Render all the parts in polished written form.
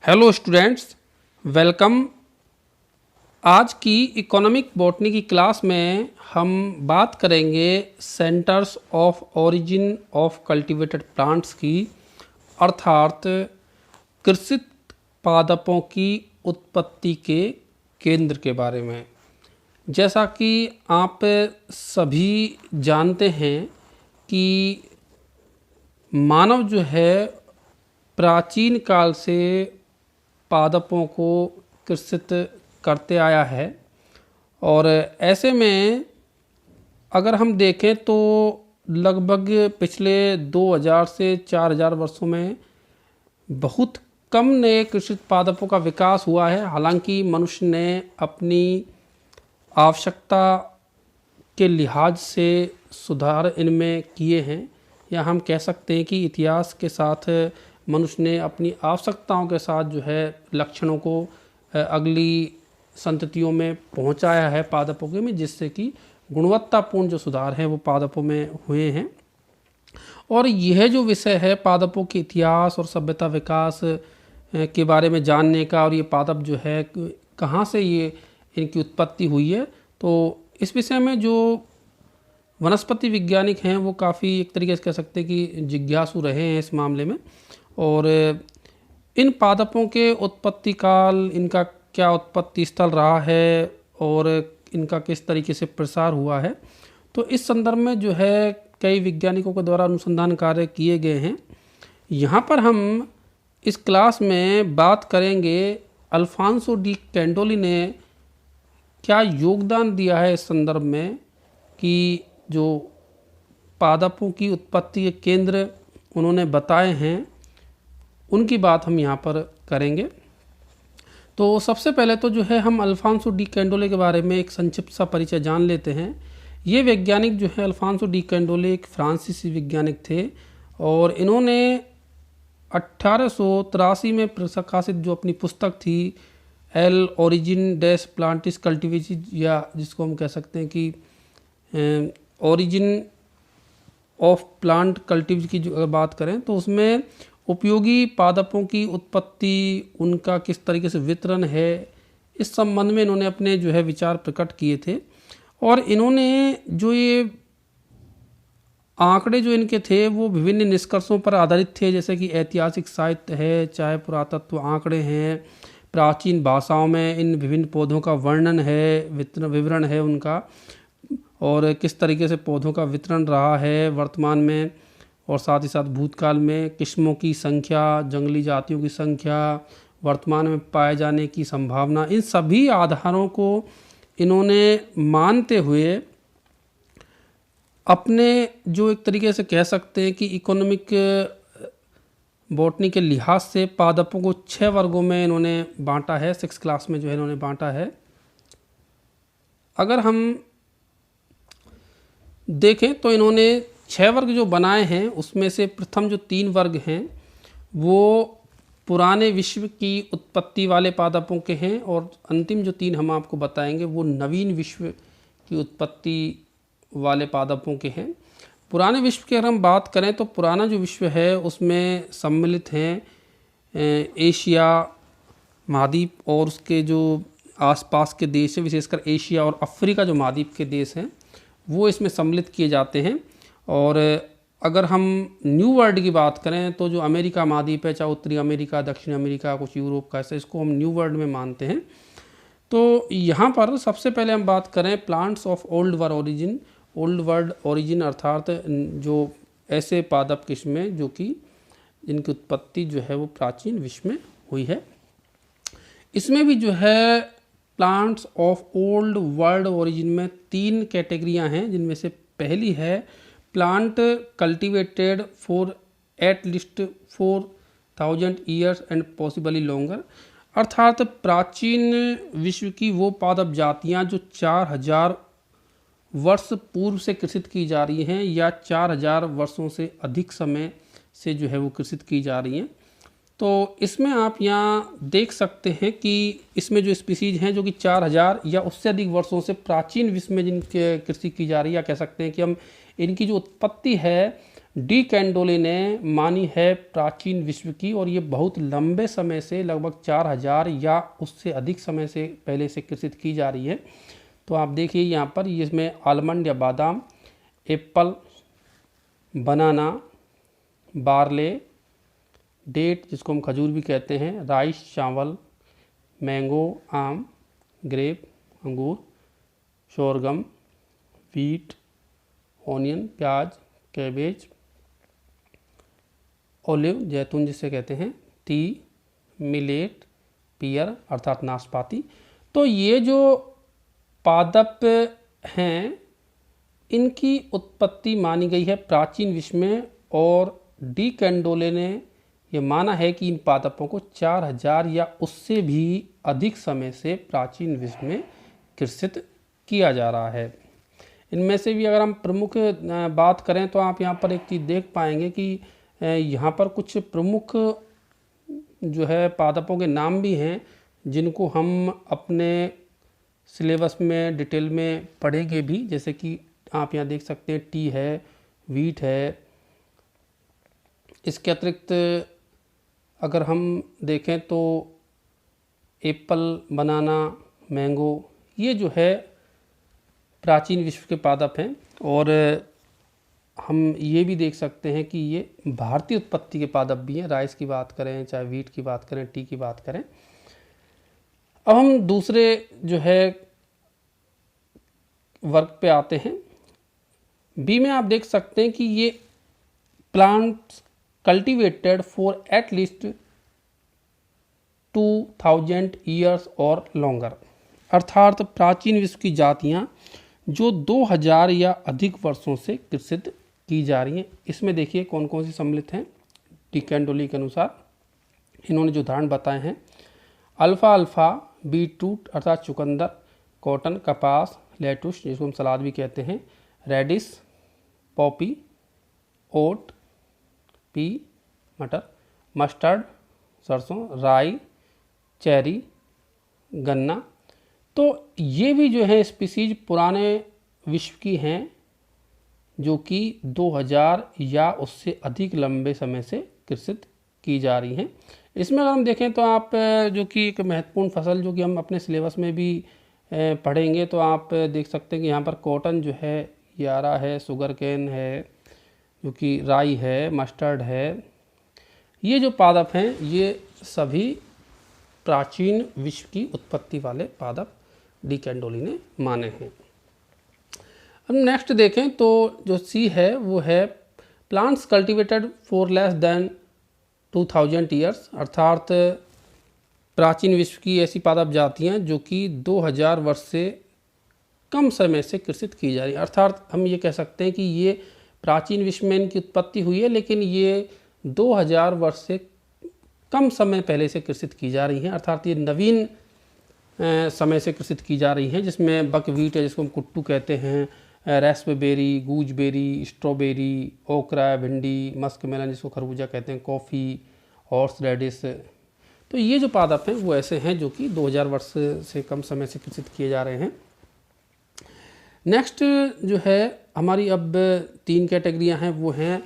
Hello students, welcome. आज की economic botany की क्लास में हम बात करेंगे centres of origin of cultivated plants की, अर्थात कृषित पादपों की उत्पत्ति के केंद्र के बारे में। जैसा कि आप सभी जानते हैं कि मानव जो है प्राचीन काल से पादपों को कृषित करते आया है, और ऐसे में अगर हम देखें तो लगभग पिछले 2000 से 4000 वर्षों में बहुत कम नए कृषित पादपों का विकास हुआ है। हालांकि मनुष्य ने अपनी आवश्यकता के लिहाज से सुधार इनमें किए हैं, या हम कह सकते हैं कि इतिहास के साथ मनुष्य ने अपनी आवश्यकताओं के साथ जो है लक्षणों को अगली संततियों में पहुंचाया है पादपों के में, जिससे कि गुणवत्तापूर्ण जो सुधार हैं वो पादपों में हुए हैं। और यह जो विषय है पादपों के इतिहास और सभ्यता विकास के बारे में जानने का, और ये पादप जो है कहाँ से ये इनकी उत्पत्ति हुई है, तो इस विषय में जो वनस्पति वैज्ञानिक हैं वो काफ़ी एक तरीके से कह सकते हैं कि जिज्ञासु रहे हैं इस मामले में। और इन पादपों के उत्पत्ति काल, इनका क्या उत्पत्ति स्थल रहा है और इनका किस तरीके से प्रसार हुआ है, तो इस संदर्भ में जो है कई वैज्ञानिकों के द्वारा अनुसंधान कार्य किए गए हैं। यहाँ पर हम इस क्लास में बात करेंगे अल्फांसो डी कैंडोली ने क्या योगदान दिया है इस संदर्भ में कि जो पादपों की उत्पत्ति के केंद्र उन्होंने बताए हैं, उनकी बात हम यहाँ पर करेंगे। तो सबसे पहले तो जो है हम अल्फांसो डी कैंडोले के बारे में एक संक्षिप्त सा परिचय जान लेते हैं। ये वैज्ञानिक जो है अल्फांसो डी कैंडोले एक फ्रांसीसी वैज्ञानिक थे, और इन्होंने 1883 में प्रकाशित जो अपनी पुस्तक थी एल ओरिजिन डेस प्लांटिस कल्टिवेशन, या जिसको हम कह सकते हैं कि ओरिजिन ऑफ प्लांट कल्टिवेशन की जो बात करें, तो उसमें उपयोगी पादपों की उत्पत्ति, उनका किस तरीके से वितरण है, इस संबंध में इन्होंने अपने जो है विचार प्रकट किए थे। और इन्होंने जो ये आंकड़े जो इनके थे वो विभिन्न निष्कर्षों पर आधारित थे, जैसे कि ऐतिहासिक साहित्य है, चाहे पुरातत्व आंकड़े हैं, प्राचीन भाषाओं में इन विभिन्न पौधों का वर्णन है, विवरण है उनका, और किस तरीके से पौधों का वितरण रहा है वर्तमान में, और साथ ही साथ भूतकाल में किस्मों की संख्या, जंगली जातियों की संख्या, वर्तमान में पाए जाने की संभावना, इन सभी आधारों को इन्होंने मानते हुए अपने जो एक तरीके से कह सकते हैं कि इकोनॉमिक बॉटनी के लिहाज से पादपों को 6 वर्गों में इन्होंने बांटा है, 6 क्लास में जो है इन्होंने बांटा है। अगर हम देखें तो इन्होंने 6 वर्ग जो बनाए हैं, उसमें से प्रथम जो 3 वर्ग हैं वो पुराने विश्व की उत्पत्ति वाले पादपों के हैं, और अंतिम जो 3 हम आपको बताएंगे वो नवीन विश्व की उत्पत्ति वाले पादपों के हैं। पुराने विश्व की अगर हम बात करें तो पुराना जो विश्व है उसमें सम्मिलित हैं एशिया महाद्वीप और उसके जो आसपास के देश हैं, विशेषकर एशिया और अफ्रीका जो महाद्वीप के देश हैं वो इसमें सम्मिलित किए जाते हैं। और अगर हम न्यू वर्ल्ड की बात करें तो जो अमेरिका महाद्वीप है, चाहे उत्तरी अमेरिका, दक्षिण अमेरिका, कुछ यूरोप का, ऐसा इसको हम न्यू वर्ल्ड में मानते हैं। तो यहाँ पर सबसे पहले हम बात करें plants of old world origin, old world origin अर्थात जो ऐसे पादप किस्में जो कि जिनकी उत्पत्ति जो है वो प्राचीन विश्व में हुई है। इसमें भी जो है plants of old world origin में 3 कैटेगरियाँ हैं, जिनमें से पहली है plant cultivated for at least 4000 years and possibly longer, अर्थात प्राचीन विश्व की वो पादप जातियाँ जो 4000 वर्ष पूर्व से कृषित की जा रही हैं, या 4000 वर्षों से अधिक समय से जो है वो कृषित की जा रही हैं। तो इसमें आप यहाँ देख सकते हैं कि इसमें जो स्पीसीज हैं जो कि 4000 या उससे अधिक वर्षों से प्राचीन विश्व में जिनकी कृषि की जा रही है, या कह सकते हैं कि हम इनकी जो उत्पत्ति है डी कैंडोली ने मानी है प्राचीन विश्व की, और ये बहुत लंबे समय से लगभग 4000 या उससे अधिक समय से पहले से कृषित की जा रही है। तो आप देखिए यहाँ पर इसमें आलमंड या बादाम, एप्पल, बनाना, बार्ले, डेट जिसको हम खजूर भी कहते हैं, राइस चावल, मैंगो आम, ग्रेप अंगूर, शोरगम, वीट, ऑनियन प्याज, कैबेज, ओलिव जैतून जिसे कहते हैं, टी, मिलेट, पियर अर्थात नाशपाती। तो ये जो पादप हैं इनकी उत्पत्ति मानी गई है प्राचीन विश्व में, और डी कैंडोले ने ये माना है कि इन पादपों को 4000 या उससे भी अधिक समय से प्राचीन विश्व में कृषित किया जा रहा है। इनमें से भी अगर हम प्रमुख बात करें तो आप यहाँ पर एक चीज़ देख पाएंगे कि यहाँ पर कुछ प्रमुख जो है पादपों के नाम भी हैं जिनको हम अपने सिलेबस में डिटेल में पढ़ेंगे भी। जैसे कि आप यहाँ देख सकते हैं टी है, वीट है। इसके अतिरिक्त अगर हम देखें तो एप्पल, बनाना, मैंगो, ये जो है प्राचीन विश्व के पादप हैं। और हम ये भी देख सकते हैं कि ये भारतीय उत्पत्ति के पादप भी हैं, राइस की बात करें, चाहे वीट की बात करें, टी की बात करें। अब हम दूसरे जो है वर्ग पे आते हैं। बी में आप देख सकते हैं कि ये plants cultivated for at least 2000 years और लॉन्गर, अर्थात प्राचीन विश्व की जातियाँ जो 2000 या अधिक वर्षों से कृषित की जा रही हैं। इसमें देखिए कौन कौन सी सम्मिलित हैं। डी कैंडोली के अनुसार इन्होंने जो उदाहरण बताए हैं, अल्फ़ा बीटरूट अर्थात चुकंदर, कॉटन कपास, लेटुस जिसको हम सलाद भी कहते हैं, रेडिस, पॉपी, ओट, पी मटर, मस्टर्ड सरसों, राई, चेरी, गन्ना। तो ये भी जो है स्पीसीज पुराने विश्व की हैं जो कि 2000 या उससे अधिक लंबे समय से कृषित की जा रही हैं। इसमें अगर हम देखें तो आप जो कि एक महत्वपूर्ण फसल जो कि हम अपने सिलेबस में भी पढ़ेंगे तो आप देख सकते हैं कि यहाँ पर कॉटन जो है, यारा है, शुगर केन है, जो कि राई है, मस्टर्ड है। ये जो पादप हैं ये सभी प्राचीन विश्व की उत्पत्ति वाले पादप डी कैंडोली ने माने हैं। अब नेक्स्ट देखें तो जो सी है वो है plants cultivated for less than 2000 years, अर्थात प्राचीन विश्व की ऐसी पादप जातियाँ जो कि 2000 वर्ष से कम समय से कृषित की जा रही है। अर्थात हम ये कह सकते हैं कि ये प्राचीन विश्व में इनकी उत्पत्ति हुई है लेकिन ये 2000 वर्ष से कम समय पहले से कृषित की जा रही हैं। अर्थात ये नवीन समय से कृषित की जा रही हैं, जिसमें बकव्हीट है जिसको हम कुट्टू कहते हैं, रास्पबेरी, गूजबेरी, स्ट्रॉबेरी, ओकरा, भिंडी, मस्क मेलन जिसको खरबूजा कहते हैं, कॉफ़ी, हॉर्स रेडिस। तो ये जो पादप हैं वो ऐसे हैं जो कि 2000 वर्ष से कम समय से कृषित किए जा रहे हैं। नेक्स्ट जो है हमारी अब 3 कैटेगरियां हैं, वो हैं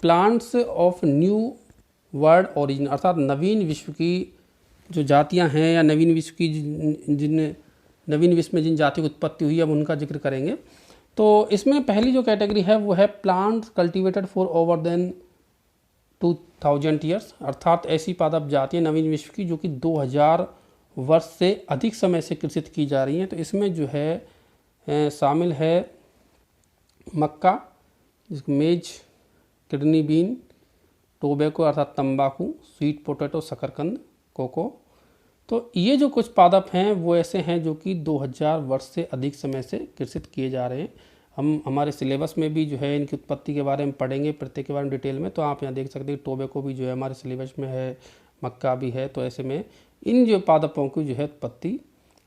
plants of new world origin, अर्थात नवीन विश्व की जो जातियां हैं या नवीन विश्व की नवीन विश्व में जिन जातियों की उत्पत्ति हुई है अब उनका जिक्र करेंगे। तो इसमें पहली जो कैटेगरी है वो है plants cultivated for over then 2000 years, अर्थात ऐसी पादप जातियाँ नवीन विश्व की जो कि 2000 वर्ष से अधिक समय से कृषित की जा रही हैं। तो इसमें जो है शामिल है मक्का, मेज, किडनी बीन, टोबैको अर्थात तंबाकू, स्वीट पोटैटो शकरकंद, कोको। तो ये जो कुछ पादप हैं वो ऐसे हैं जो कि 2000 वर्ष से अधिक समय से कृषित किए जा रहे हैं। हम हमारे सिलेबस में भी जो है इनकी उत्पत्ति के बारे में पढ़ेंगे, प्रत्येक के बारे में डिटेल में। तो आप यहाँ देख सकते हैं टोबैको भी जो है हमारे सिलेबस में है, मक्का भी है। तो ऐसे में इन जो पादपों की जो है उत्पत्ति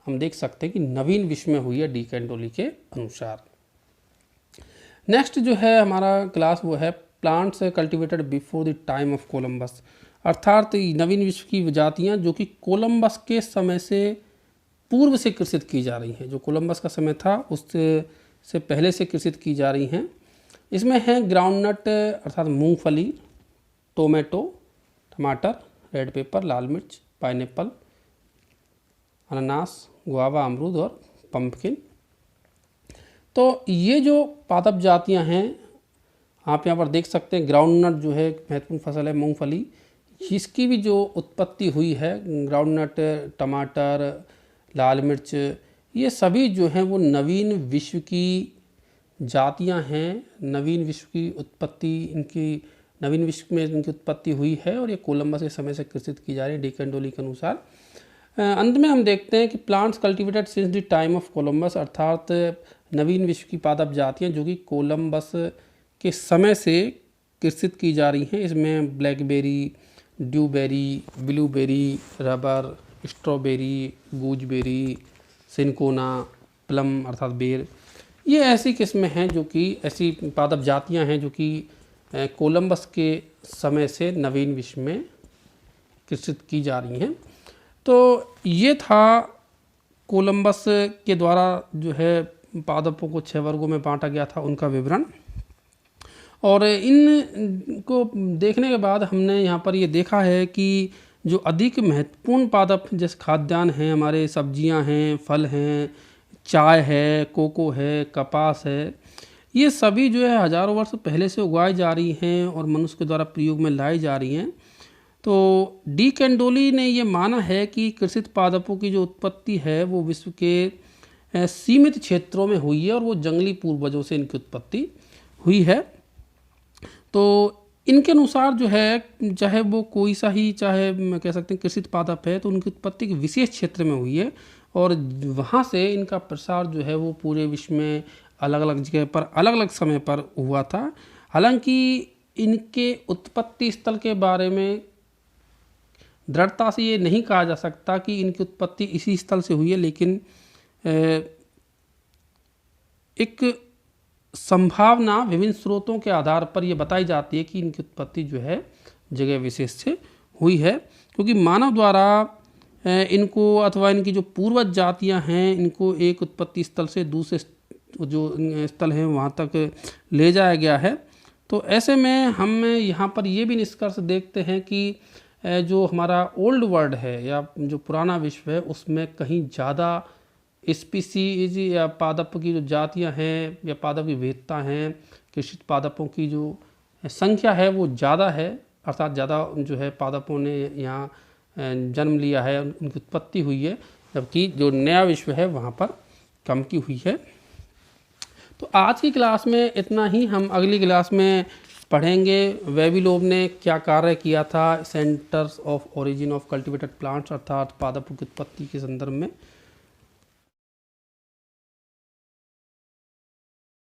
हम देख सकते हैं कि नवीन विश्व में हुई है डी कैंडोली के अनुसार। नेक्स्ट जो है हमारा क्लास वो है plants cultivated before the time of Columbus, अर्थात नवीन विश्व की जातियाँ जो कि कोलंबस के समय से पूर्व से कृषित की जा रही हैं। जो कोलंबस का समय था उससे पहले से कृषित की जा रही हैं। इसमें है ग्राउंडनट अर्थात मूंगफली, टोमेटो, टमाटर, रेड पेपर, लाल मिर्च, पाइनएप्पल, अनानास, गुआवा, अमरूद और पंपकिन। तो ये जो पादप जातियां हैं आप यहाँ पर देख सकते हैं। ग्राउंडनट जो है महत्वपूर्ण फसल है, मूंगफली, इसकी भी जो उत्पत्ति हुई है, ग्राउंडनट, टमाटर, लाल मिर्च, ये सभी जो हैं वो नवीन विश्व की जातियां हैं। नवीन विश्व की उत्पत्ति इनकी, नवीन विश्व में इनकी उत्पत्ति हुई है और ये कोलंबस के समय से कृषित की जा रही है डी कैंडोली के अनुसार। अंत में हम देखते हैं कि plants cultivated since the time of Columbus, अर्थात नवीन विश्व की पादप जातियाँ जो कि कोलंबस के समय से कृषित की जा रही हैं। इसमें blackberry, dewberry, blueberry, rubber, strawberry, gooseberry, cinchona, plum अर्थात बेर, ये ऐसी किस्में हैं जो कि ऐसी पादप जातियाँ हैं जो कि कोलंबस के समय से नवीन विश्व में कृषित की जा रही हैं। तो ये था कोलंबस के द्वारा जो है पादपों को 6 वर्गों में बांटा गया था, उनका विवरण। और इन को देखने के बाद हमने यहाँ पर ये देखा है कि जो अधिक महत्वपूर्ण पादप जैसे खाद्यान्न हैं, हमारे सब्जियाँ हैं, फल हैं, चाय है, कोको है, कपास है, ये सभी जो है हजारों वर्ष पहले से उगाई जा रही हैं और मनुष्य के द्वारा प्रयोग में लाई जा रही हैं। तो डी कैंडोली ने ये माना है कि कृषित पादपों की जो उत्पत्ति है वो विश्व के सीमित क्षेत्रों में हुई है और वो जंगली पूर्वजों से इनकी उत्पत्ति हुई है। तो इनके अनुसार जो है, चाहे वो कोई सा ही, चाहे मैं कह सकते हैं कृषित पादप है, तो उनकी उत्पत्ति एक विशेष क्षेत्र में हुई है और वहाँ से इनका प्रसार जो है वो पूरे विश्व में अलग अलग जगह पर अलग अलग समय पर हुआ था। हालांकि इनके उत्पत्ति स्थल के बारे में दृढ़ता से ये नहीं कहा जा सकता कि इनकी उत्पत्ति इसी स्थल से हुई है, लेकिन एक संभावना विभिन्न स्रोतों के आधार पर यह बताई जाती है कि इनकी उत्पत्ति जो है जगह विशेष से हुई है, क्योंकि मानव द्वारा इनको अथवा इनकी जो पूर्वज जातियां हैं इनको एक उत्पत्ति स्थल से दूसरे जो स्थल हैं वहाँ तक ले जाया गया है। तो ऐसे में हम यहाँ पर ये भी निष्कर्ष देखते हैं कि जो हमारा ओल्ड वर्ल्ड है या जो पुराना विश्व है उसमें कहीं ज़्यादा स्पीसीज या पादप की जो जातियां हैं या पादप की विविधता हैं, कृषित पादपों की जो संख्या है वो ज़्यादा है, अर्थात ज़्यादा जो है पादपों ने यहाँ जन्म लिया है, उनकी उत्पत्ति हुई है, जबकि जो नया विश्व है वहाँ पर कम की हुई है। तो आज की क्लास में इतना ही। हम अगली क्लास में पढ़ेंगे वेबिलोव ने क्या कार्य किया था centres of origin of cultivated plants, अर्थात पादपों की उत्पत्ति के संदर्भ में।